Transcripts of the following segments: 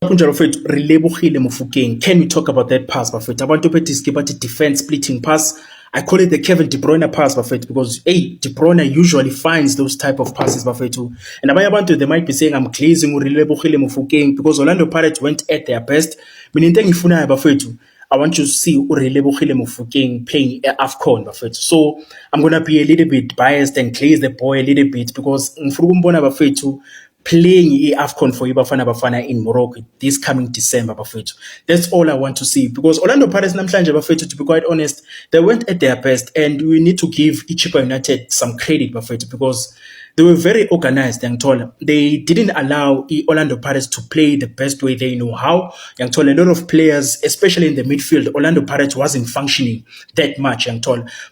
Kunjalo mfethu re lebogile Mofokeng. Can we talk about that pass bafethu? Abantu bethi skip athi defense splitting pass. I call it the Kevin De Bruyne pass bafethu because De Bruyne usually finds those type of passes bafethu. And abanye abantu they might be saying I'm glazing re lebogile Mofokeng because Orlando Pirates went at their best. Mina into engiyifunayo bafethu, I want you to see Relebohile Mofokeng playing AFCON bafethu. So I'm gonna be a little bit biased and glaze the boy a little bit because ngifuna ukumbona bafethu playing AFCON for Bafana Bafana in Morocco this coming December bafethu. That's all I want to see because Orlando Pirates namhlanje bafethu, to be quite honest, they went at their best and we need to give Ichipa United some credit bafethu because they were very organized. They didn't allow Orlando Pirates to play the best way they know how. A lot of players, especially in the midfield, Orlando Pirates wasn't functioning that much.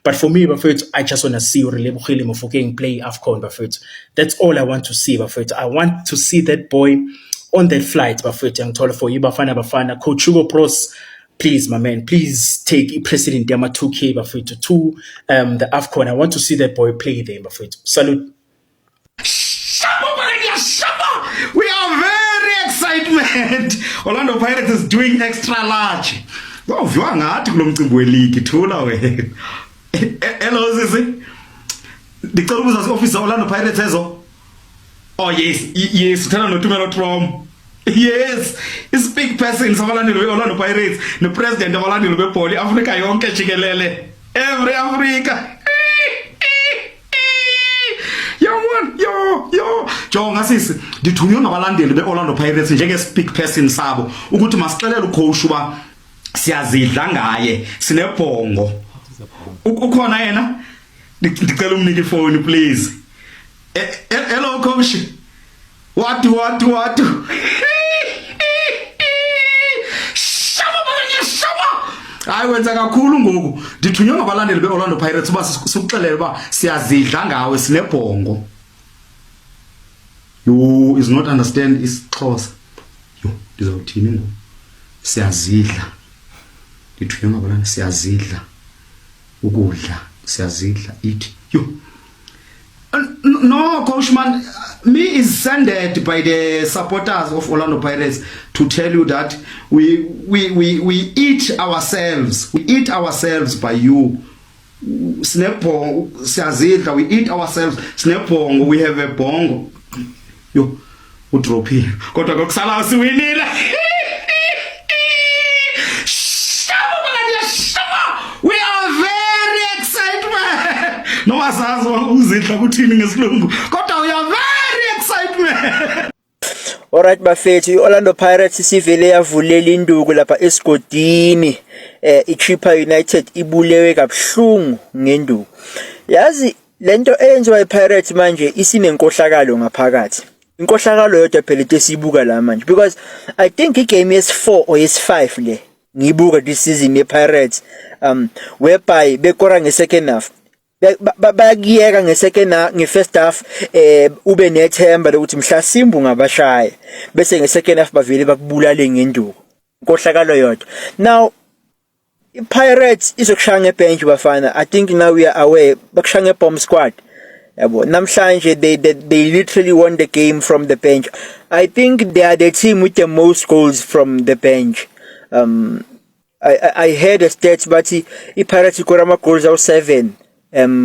But for me, I just want to see Relebohile Mofokeng play AFCON. That's all I want to see. I want to see that boy on that flight. For Bafana Bafana, Coach Hugo Pros. Please, my man, please take President Yama 2K to the AFCON. I want to see that boy play there. Salute. We are very excited. Orlando Pirates is doing extra large. Uviwa ngathi kulo mcimbi weleague thula wena. Hello sisi. Ngicela ukuza officer Orlando Pirates ezo. Oh yes, uthanda noTumelo Trom. Yes, is big person sabalandeli Orlando Pirates, no president abalandeli bebhola iAfrika yonke jikelele. Every Africa. Yo jonga sisi ndithunywe ngabalandeli beOrlando Pirates njenge speak person sabo ukuthi masixelele ucoach uba siyazidla ngaye sinebhongo ukhona yena ndicela umnike ifone please. Hello coach, what hayi wenza kakhulu ngoku ndithunywe ngabalandeli beOrlando Pirates uba sikuxelele uba siyazidla ngawe sinebhongo. You is not understand is Xhosa. Yo ndizawuthini ngoku siyazidla ndithunywe ngabalandeli siyazidla ukudla siyazidla eat yo. No, Coach Man, me is sended by the supporters of Orlando Pirates to tell you that we eat ourselves. We eat ourselves by you. Snapong, Siazidla, we eat ourselves. Snapong, we have a bongo. Yo, we drop here. Kota koksala siwinile. We are very excited. No asazi uzidla kuthini ngesilungu. Kodwa we are very excited. Alright bafethu, iOrlando Pirates sivele yavulela induku lapha esigodini. iChippa United ibulewe kabuhlungu ngenduku. Yazi lento eyenziwa iPirates manje isinenkohlakalo ngaphakathi. Inkohlakalo yodwa phela esibuka la manje because I think igame yes4 or yes5 le ngibuka this season yePirates whereby bekora ngesecond half bayakiyeka nge-first half ube nethemba lokuthi mhlasimbu ngabashaya bese nge-second half bavele bakubulale ngenduku inkohlakalo yodwa. Now iPirates izokushaya ngebench bafana. I think now we are aware bakushaya ngebomb squad yabo. Namhlanje they literally won the game from the bench. I think they are the team with the most goals from the bench. I heard the stats but iPirates ikora ama goals awu 7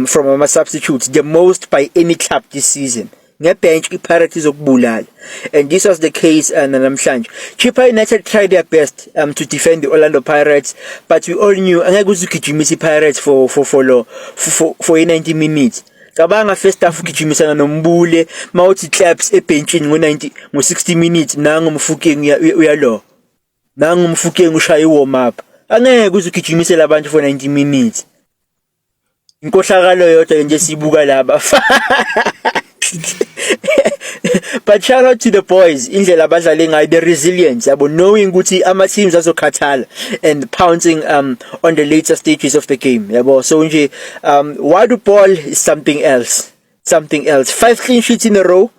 from ama substitutes, the most by any club this season. Ngebench iPirates izokubulala, and this was the case namhlanje. Chippa United tried their best to defend the Orlando Pirates, but we all knew angeke uzugijimisa iPirates for 90 minutes. Cabanga first half ugijimisana noMbule mawuthi claps ebenchini ngo 60 minutes nangu Mofokeng uyalo. Nangu Mofokeng ushaya warm up. Angeke uzugijimisela abantu for 90 minutes. Inkohlakalo yodwa nje sibuka laba. But shout out to the boys, indlela abadlale ngayo, the resilience yabo, knowing ukuthi ama teams azokhathala and pouncing on the later stages of the game yabo. So nje wide ball is something else. 5 clean sheets in a row,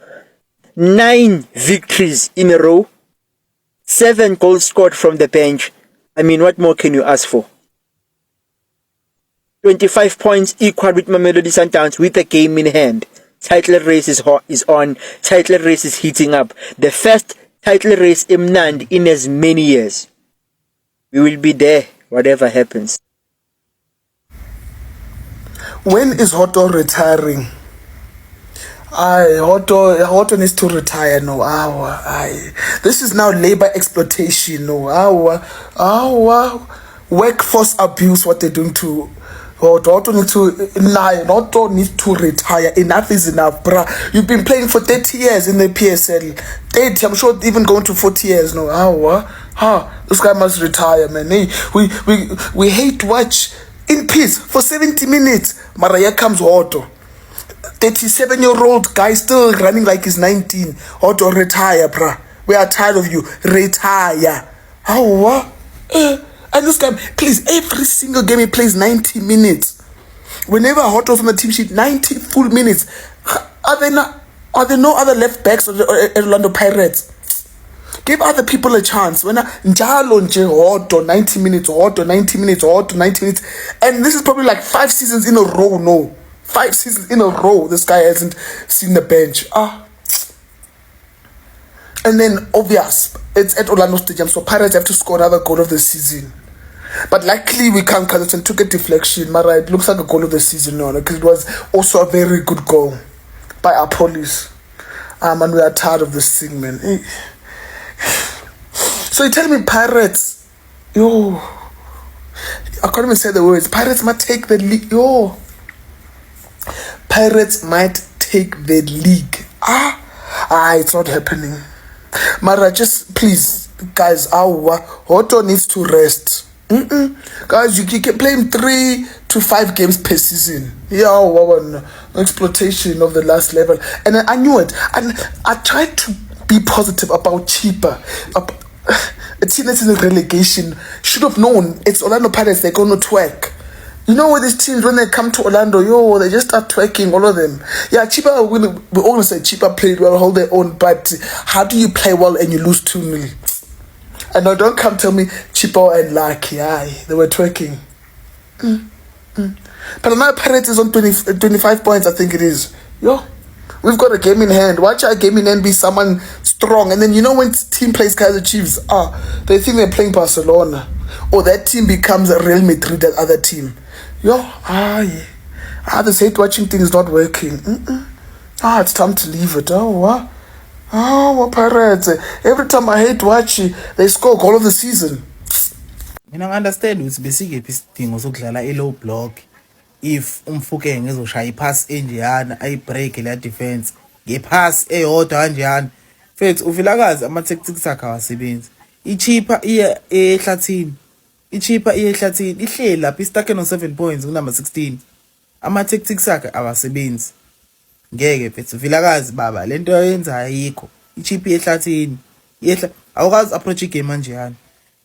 9 victories in a row, 7 goals scored from the bench. I mean, what more can you ask for? 25 points equal with Mamelodi Sundowns with the game in hand. Title race is on. Title race is heating up. The first title race emnandi in as many years. We will be there, whatever happens. When is Hoto retiring? Hoto needs to retire. No, this is now labor exploitation. No, workforce abuse. What they're doing to Hoto needs to retire. Enough is enough, bruh. You've been playing for 30 years in the PSL. 30, I'm sure even going to 40 years. No, this guy must retire, man. Hey, we hate watch in peace for 70 minutes. Maraya comes Hoto. 37-year-old guy still running like he's 19. Hoto, retire, bruh. We are tired of you. Retire. And this guy, please, every single game he plays 90 minutes. Whenever Hoto's on the team sheet, 90 full minutes. Are there no other left backs at Orlando Pirates? Give other people a chance. When Hoto 90 minutes, Hoto 90 minutes, Hoto 90 minutes. And this is probably like 5 seasons in a row, no. 5 seasons in a row, this guy hasn't seen the bench. And then, obvious, it's at Orlando Stadium, so Pirates have to score another goal of the season. But luckily, we can't because it took a deflection. Mara, it looks like a goal of the season, no, because it was also a very good goal by our police. And we are tired of this thing, man. So you tell me Pirates, I can't even say the words. Pirates might take the league, Pirates might take the league. It's not happening. Mara, just please, guys, Hoto needs to rest. Guys, you can play him 3 to 5 games per season. Exploitation of the last level. And I knew it. And I tried to be positive about Chippa. A team that's in the relegation should have known it's Orlando Pirates, they're going to twerk. You know, with these teams, when they come to Orlando, they just start twerking, all of them. Yeah, Chippa, we always say Chippa played well, hold their own, but how do you play well and you lose 2-0? And now don't come tell me Chippa and Lucky, they were twerking. But now Pirates is on 25 points, I think it is. We've got a game in hand. Watch our game in hand be someone strong. And then when team plays Kaizer Chiefs, they think they're playing Barcelona. Or that team becomes a Real Madrid, that other team. This hate watching thing is not working. It's time to leave it. Pirates. Every time I hate watching, they score goal of the season. I understand ukuthi besikephi isidingo sokudlala low block if Mfukeng ezoshaya ipass enjeyana ayibreak la defense ngepass eyodwa kanjeyana. Mfethu uvilakazi ama tactics akhe awasebenzi. Ichipper iye ehlathini. Ihleli lapha istake no 7 points kunamba 16. Ama tactics akhe awasebenzi. Ngeke mfethu uvilakazi baba lento ayenza ayikho. Ichipper ehlathini. Awukazi approach igame manjeyana.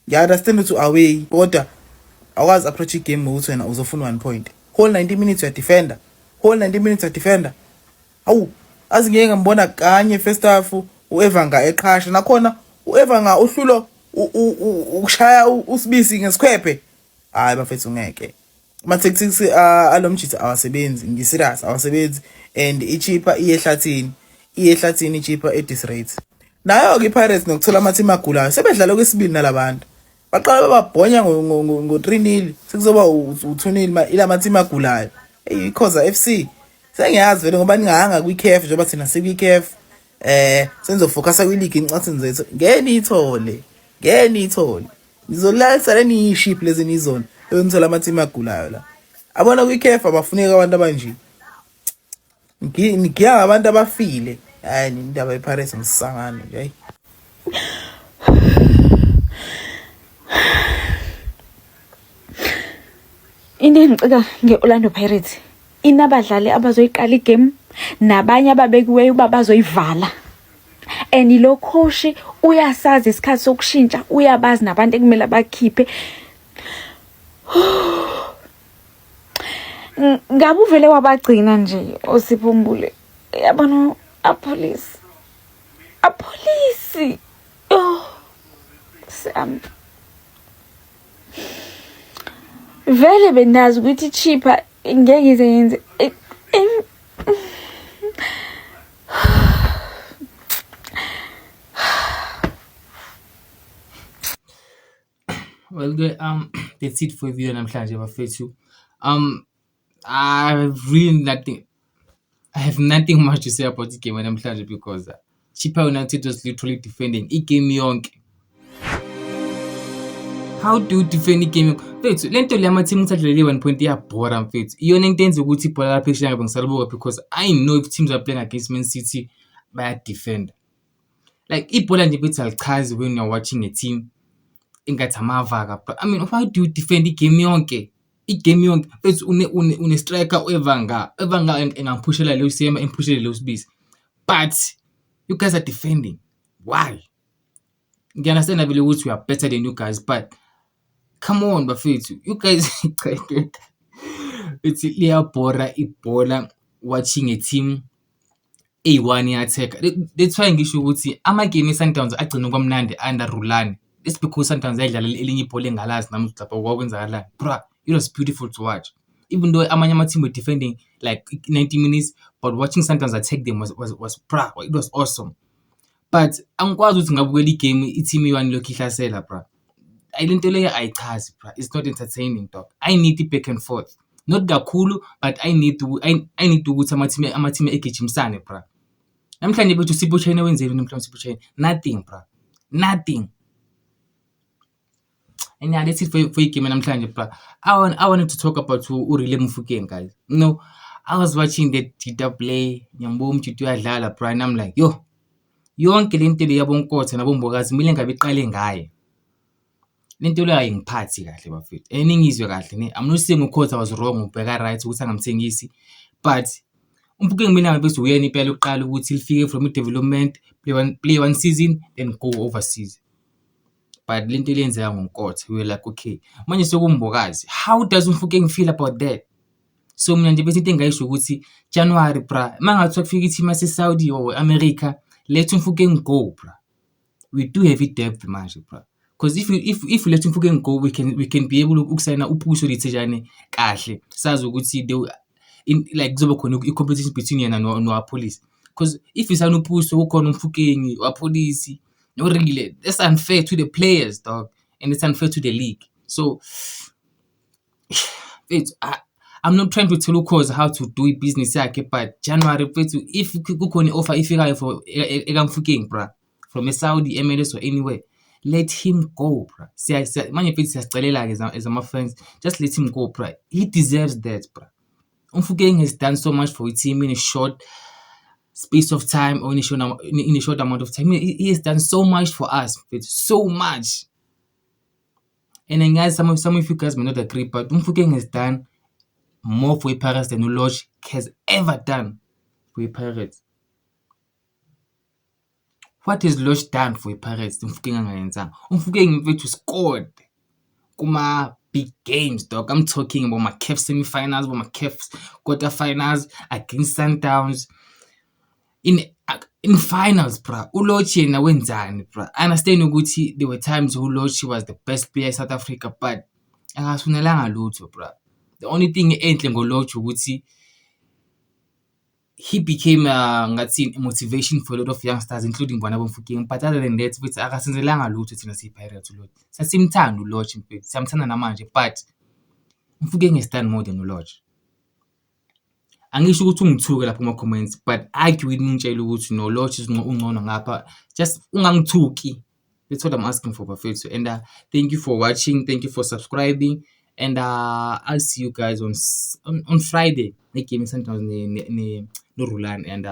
Yeah, understand to away, kodwa awukazi approach igame ukuthi wena uzofuna 1 point. Whole 90 minutes you defender. Awu, azingeke ngambona kanye first half uEvanga eqhasha nakhona uEvanga uhlulo ukushaya usibisi ngesikhwephe. Hayi bafethu ngeke. Ama tactics alomjitsi awasebenzi, ngiserious awasebenzi and ichipper iyehlathini ichipper edisrate. Nayo ke Pirates nokuthola ama team agulayo sebedlala kwesibili nalabantu. Baqala bababhonya ngo 3-0 sekuzoba u2-0 ila team agulayo. Ikhoza FC sengiyazi vele ngoba ningahanga kwiCAF njengoba thina sikwiCAF senzofocusa kwileague incathini zethu ngene ithole nizolalisa leni ship lezi nizona yonithola ama team agulayo la abona kwiCAF abafuneka abantu abanje ngiya abantu abafile hayi indaba yePirates ngisangana nje. Into engicika ngeOrlando Pirates inabadlali abazoyiqala igame nabanye ababekiweyo uba bazoyivala. And lo coach uyasazi isikhathi sokushintsha, uyabazi nabantu ekumele bakhiphe. Ngabe uvele wabagcina nje oSiphumbule. Yabona apolice. Sam. Vele bendazi ukuthi Chipper ngeke izenze. Well, that's it for video namhlanje bafethu. Um, I really nothing. I have nothing much to say about the game namhlanje because Chippa United was literally defending igame yonke. How do you defend igame? Mfethu, le nto le ama-team athathelele 1 point iyabhora mfethu. Iyona into enza ukuthi ibhola lapha eshiya ngabe ngisalibuka because I know if teams are playing against Man City bayadefenda. Like ibhola nje bethi alichazi when you're watching a team engathi amavaka. I mean, how do you defend igame yonke? Igame yonke mfethu une striker evanga engaphushela lo siyema emphushele lo sibisi. But you guys are defending. Why? Ngiyanderstand vele ukuthi we are better than you guys, but come on bafethu, you guys it's liyabhora ibhola watching a team eyi-1 iya-attack. That's why ngisho ukuthi amagame e-Sundowns agcina kwamnandi under Rulani. It's because Sundowns yayidlala elinye ibhola engalazi nami ukuthi lapha kwakwenzakalani. Bruh, it was beautiful to watch. Even though amanye ama-team were defending like 90 minutes, but watching Sundowns attack them was bruh, it was awesome. But angikwazi ukuthi ngabukela igame i-team i-1 lokhu ihlasela bruh. Le nto leyo ayichazi bruh. It's not entertaining dog. I need it back and forth. Not kakhulu, but I need ukuthi ama-team egijimisane bruh. Namhlanje bethu Sipho China wenzeni namhlanje Sipho China? Nothing bruh. Nothing. And yeah, that's it for igame namhlanje bruh. I wanted to talk about uRelay Mofokeng, guys. You know, I was watching the Twitter play, ngiyambona umJudu uyadlala bruh, and I'm like, yo, yonke le nto le yabonkotha nabombokazi kumele ngabe iqale ngaye. Le nto leyo ayingiphathi kahle bafethu. Eningizwe kahle ne. I'm not saying uKhotha was wrong, ubheka right ukuthi angamthengisi, but uMofokeng mina ngabe bese uyena impela uqala ukuthi lifike from i-development, play one season, then go overseas. But le nto lenzeka ngoNkotha, we were like, okay, manje sokumbokazi. How does uMofokeng feel about that? So mina nje bese into engayisho ukuthi January bruh, mangathiwa kufika i-team yase-Saudi or America, let uMofokeng go bruh. We do have i-depth manje bruh. Because if we let uMofokeng go, we can be able ukusayina uPhuso Lethejane kahle. Sazi ukuthi like kuzoba khona i-competition between yena nowaPolice. Because if isayina uPhuso kukhona uMofokeng, waPolice, no really, that's unfair to the players dog, and it's unfair to the league. So I'm not trying to tell uKhoza how to do business yakhe, but January mfethu, if kukhona offer ifikayo for ekamofokeng bruh, from a Saudi, MLS or anywhere, let him go bruh. Manje mfethu siyazicelela-ke as ama-fans, just let him go bruh. He deserves that bruh. uMofokeng has done so much for his team in a short space of time, or in a short amount of time. He has done so much for us, so much. And then guys, some of you guys may not agree, but uMofokeng has done more for Pirates than uLodge has ever done for Pirates. What has Lodge done for Pirates? uMofokeng angayenzanga. uMofokeng mfethu scored kuma big games, dog. I'm talking about my CAF semi-finals, about my CAF quarter-finals against Sundowns. In finals, bruh. uLodge yena wenzani, bruh. I understand ukuthi there were times uLodge was the best player in South Africa, but akasunelanga lutho, bruh. The only thing enhle ngoLodge ukuthi he became ngathi motivation for a lot of youngsters, including bona boMofokeng. But other than that, futhi akasenzelanga lutho thina siyi-Pirates uLodge. Sasimthanda uLodge mfethu, siyamthanda namanje, but uMofokeng has done more than uLodge. Angisho ukuthi ungithuke lapha kuma-comments, but argue with me ngitshela ukuthi no, Lodge is ungcono ngapha. Just ungangithuki. That's what I'm asking for bafethu. And thank you for watching, thank you for subscribing, and I'll see you guys on Friday. Game Sundowns no Rulani, and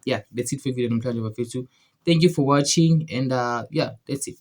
yeah, that's it for video namhlanje bafethu. Thank you for watching, and yeah, that's it.